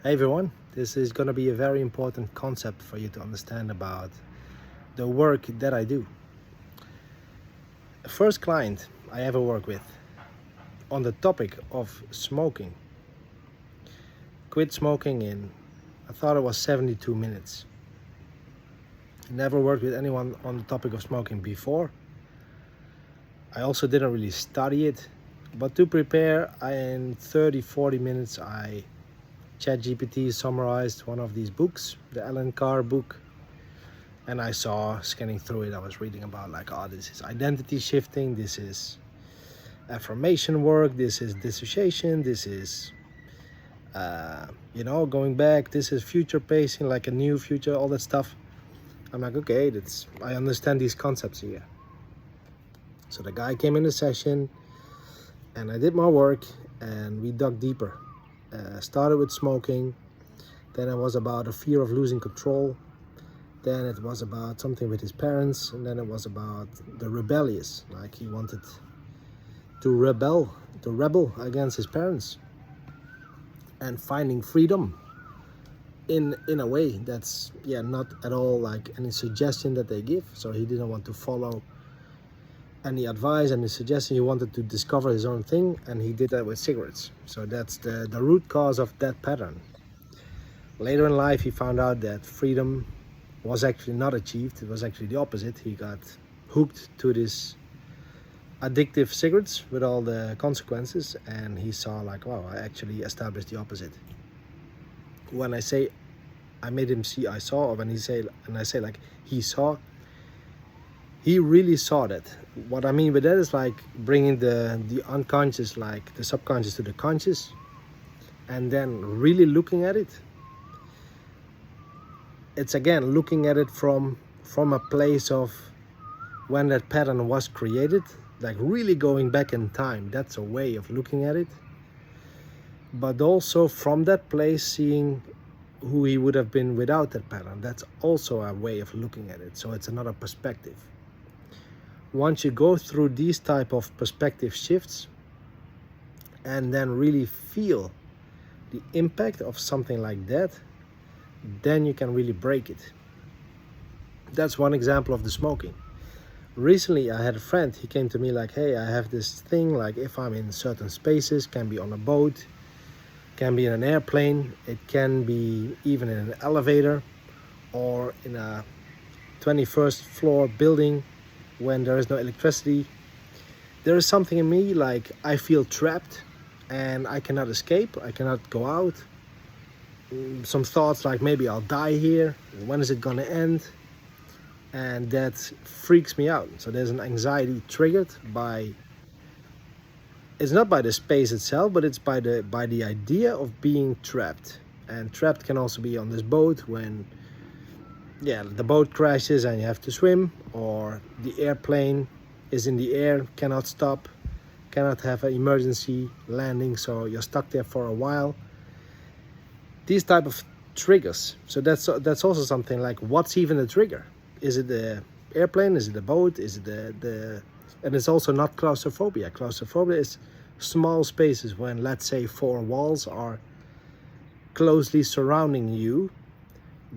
Hey everyone, this is going to be a very important concept for you to understand about the work that I do. The first client I ever worked with on the topic of smoking. Quit smoking in, I thought it was 72 minutes. Never worked with anyone on the topic of smoking before. I also didn't really study it, but to prepare, in 30-40 minutes I ChatGPT summarized one of these books, the Alan Carr book, and I saw, scanning through it, I was reading about this is identity shifting, this is affirmation work, this is dissociation, this is going back, this is future pacing, like a new future, all that stuff. I'm like, okay, I understand these concepts here. So the guy came in the session and I did my work and we dug deeper. Started with smoking, then it was about a fear of losing control, then it was about something with his parents, and then it was about the rebellious, like he wanted to rebel against his parents and finding freedom in a way that's not at all like any suggestion that they give. So he didn't want to follow any advice, any suggestion. He wanted to discover his own thing, and he did that with cigarettes. So that's the root cause of that pattern. Later in life he found out that freedom was actually not achieved. It was actually the opposite. He got hooked to this addictive cigarettes with all the consequences, and he saw like, wow, I actually established the opposite. When I say I made him see I saw, or when I say like he saw, he really saw that. What I mean with that is like bringing the unconscious, like the subconscious, to the conscious, and then really looking at it. It's again looking at it from a place of when that pattern was created, like really going back in time. That's a way of looking at it. But also from that place seeing who he would have been without that pattern. That's also a way of looking at it. So it's another perspective. Once you go through these type of perspective shifts and then really feel the impact of something like that, then you can really break it. That's one example of the smoking. Recently I had a friend, he came to me like, hey, I have this thing, like if I'm in certain spaces, can be on a boat, can be in an airplane, it can be even in an elevator or in a 21st floor building when there is no electricity. There is something in me like I feel trapped and I cannot escape, I cannot go out. Some thoughts like maybe I'll die here, when is it gonna end? And that freaks me out. So there's an anxiety triggered by, it's not by the space itself, but it's by the idea of being trapped. And trapped can also be on this boat when the boat crashes and you have to swim, or the airplane is in the air, cannot stop, cannot have an emergency landing, so you're stuck there for a while. These type of triggers. So that's also something like, what's even a trigger? Is it the airplane? Is it the boat? Is it the and it's also not claustrophobia. Claustrophobia is small spaces when, let's say, 4 walls are closely surrounding you.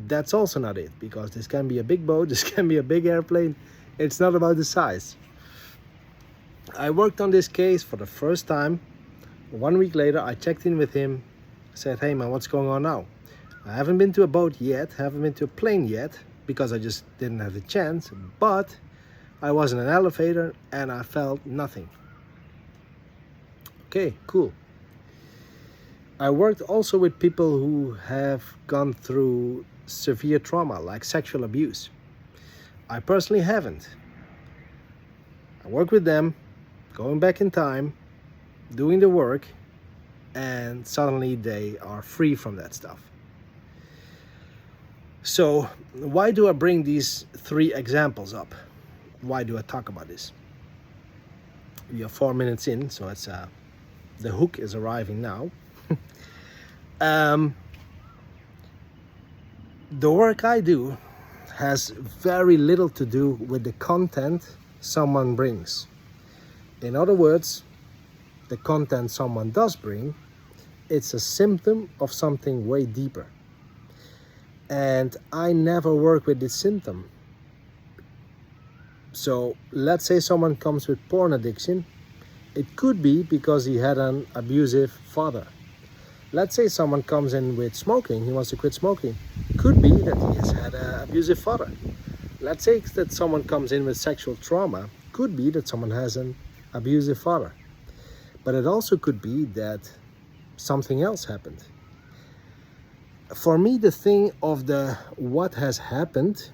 That's also not it, because this can be a big boat, this can be a big airplane. It's not about the size. I worked on this case for the first time. 1 week later I checked in with him, said, hey man, what's going on now? I haven't been to a boat yet, haven't been to a plane yet, because I just didn't have the chance, but I was in an elevator and I felt nothing. Okay, cool. I worked also with people who have gone through severe trauma, like sexual abuse. I personally haven't. I work with them, going back in time, doing the work, and suddenly they are free from that stuff. So why do I bring these 3 examples up? Why do I talk about this? We are 4 minutes in, so it's the hook is arriving now. The work I do has very little to do with the content someone brings. In other words, the content someone does bring it's a symptom of something way deeper. And I never work with this symptom. So let's say someone comes with porn addiction. It could be because he had an abusive father. Let's say someone comes in with smoking, he wants to quit smoking. Could be that he has had an abusive father. Let's say that someone comes in with sexual trauma. Could be that someone has an abusive father. But it also could be that something else happened. For me, the thing of the what has happened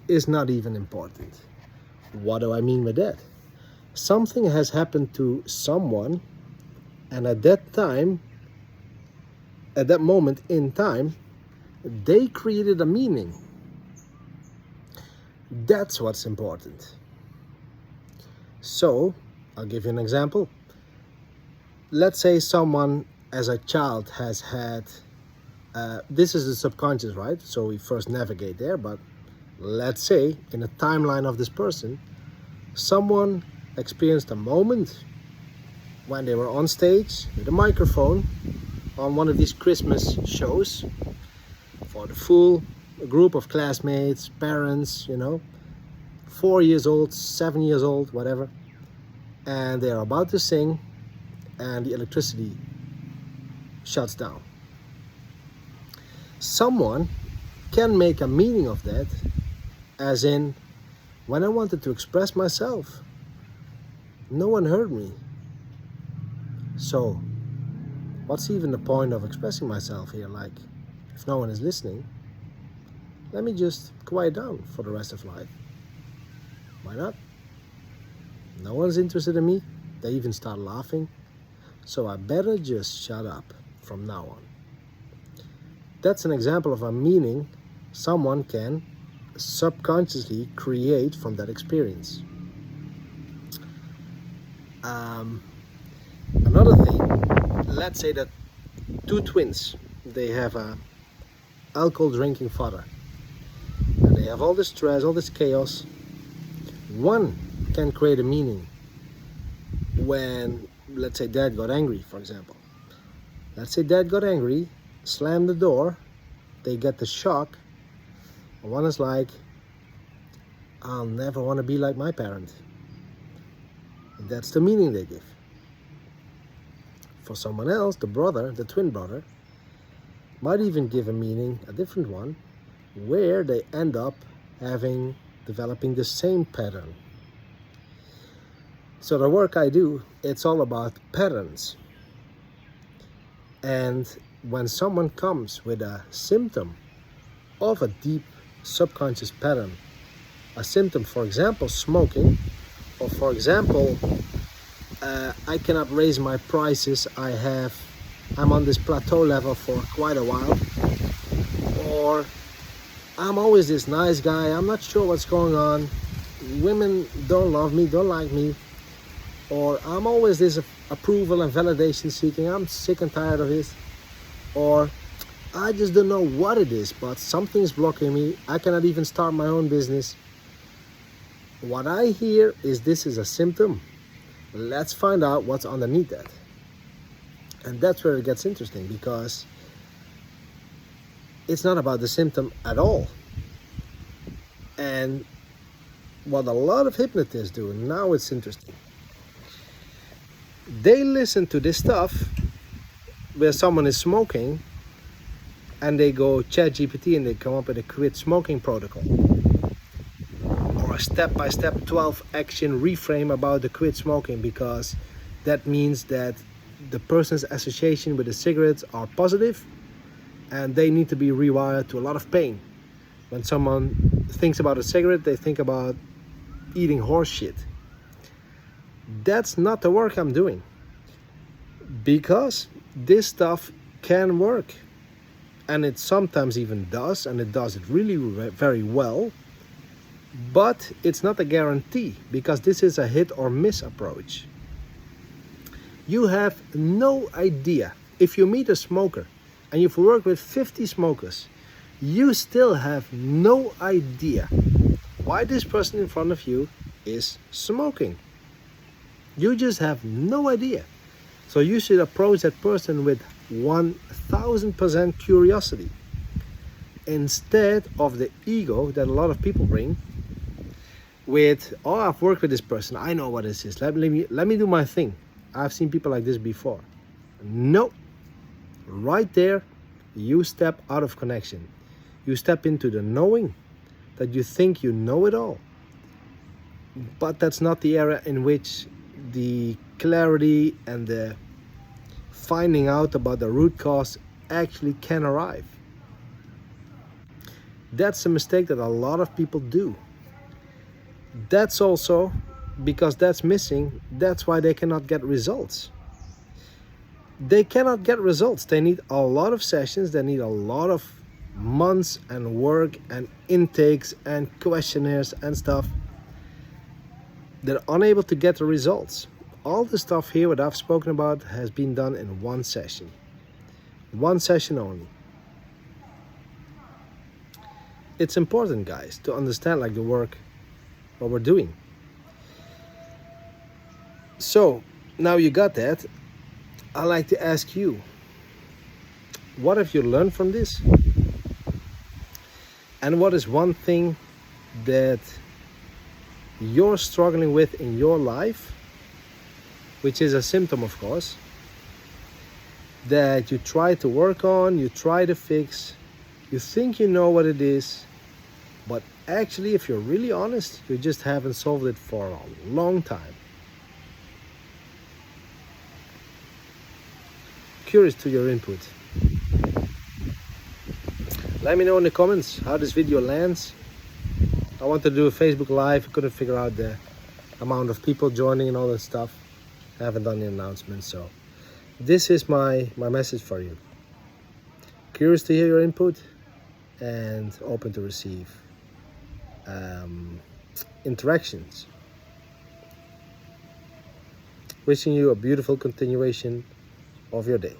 is not even important. What do I mean with that? Something has happened to someone, and at that time, at that moment in time, they created a meaning. That's what's important. So, I'll give you an example. Let's say someone as a child has had, this is the subconscious, right? So we first navigate there, but let's say in a timeline of this person, someone experienced a moment when they were on stage with a microphone on one of these Christmas shows for the full group of classmates, parents, 4 years old, 7 years old, whatever, and they're about to sing and the electricity shuts down. Someone can make a meaning of that, as in, when I wanted to express myself, no one heard me. So, what's even the point of expressing myself here? Like, if no one is listening, let me just quiet down for the rest of life. Why not? No one's interested in me. They even start laughing. So I better just shut up from now on. That's an example of a meaning someone can subconsciously create from that experience. Another thing, let's say that two twins, they have a alcohol drinking father, and they have all this stress, all this chaos. One can create a meaning when, let's say, dad got angry, for example. Let's say dad got angry, slammed the door, they get the shock, and one is like, I'll never want to be like my parent. And that's the meaning they give. For someone else, the brother, the twin brother, might even give a meaning, a different one, where they end up developing the same pattern. So the work I do, it's all about patterns. And when someone comes with a symptom of a deep subconscious pattern, a symptom, for example, smoking, or for example, I cannot raise my prices, I'm on this plateau level for quite a while, or I'm always this nice guy, I'm not sure what's going on, women don't love me, don't like me, or I'm always this approval and validation seeking, I'm sick and tired of this, or I just don't know what it is, but something's blocking me, I cannot even start my own business. What I hear is this is a symptom. Let's find out what's underneath that. And that's where it gets interesting, because it's not about the symptom at all. And what a lot of hypnotists do, and now it's interesting, they listen to this stuff where someone is smoking and they go ChatGPT and they come up with a quit smoking protocol, or a step-by-step 12 action reframe about the quit smoking, because that means that the person's association with the cigarettes are positive and they need to be rewired to a lot of pain. When someone thinks about a cigarette, they think about eating horse shit. That's not the work I'm doing, because this stuff can work, and it sometimes even does, and it does it really very well, but it's not a guarantee, because this is a hit or miss approach. You have no idea. If you meet a smoker and you've worked with 50 smokers, you still have no idea why this person in front of you is smoking. You just have no idea. So you should approach that person with 1000% curiosity instead of the ego that a lot of people bring with, oh, I've worked with this person, I know what this is, let me do my thing. I've seen people like this before. No, right there you step out of connection. You step into the knowing that you think you know it all, but that's not the area in which the clarity and the finding out about the root cause actually can arrive. That's a mistake that a lot of people do. That's also because that's missing. That's why they cannot get results. They cannot get results. They need a lot of sessions. They need a lot of months and work and intakes and questionnaires and stuff. They're unable to get the results. All the stuff here what I've spoken about has been done in one session only. It's important, guys, to understand like the work what we're doing. So now you got that, I like to ask you, what have you learned from this? And what is one thing that you're struggling with in your life, which is a symptom, of course, that you try to work on, you try to fix, you think you know what it is, but actually, if you're really honest, you just haven't solved it for a long time. Curious to your input. Let me know in the comments how this video lands. I wanted to do a Facebook Live, couldn't figure out the amount of people joining and all that stuff. I haven't done the announcement, so this is my message for you. Curious to hear your input and open to receive interactions. Wishing you a beautiful continuation of your day.